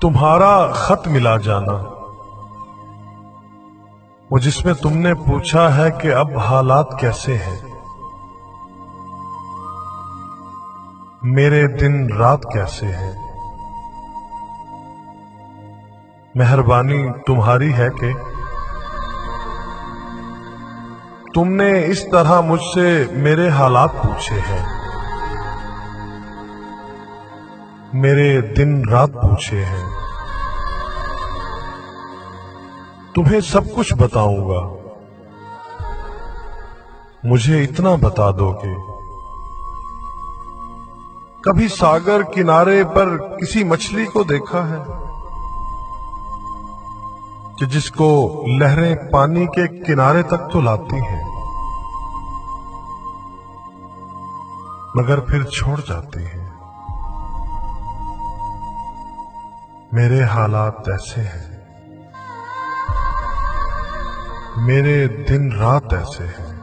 तुम्हारा खत मिला जाना, वो जिसमें तुमने पूछा है कि अब हालात कैसे हैं, मेरे दिन रात कैसे हैं। मेहरबानी तुम्हारी है कि तुमने इस तरह मुझसे मेरे हालात पूछे हैं, मेरे दिन रात पूछे हैं। तुम्हें सब कुछ बताऊंगा, मुझे इतना बता दो कि कभी सागर किनारे पर किसी मछली को देखा है कि जिसको लहरें पानी के किनारे तक तो लाती हैं मगर फिर छोड़ जाती हैं। मेरे हालात ऐसे हैं, मेरे दिन रात ऐसे हैं।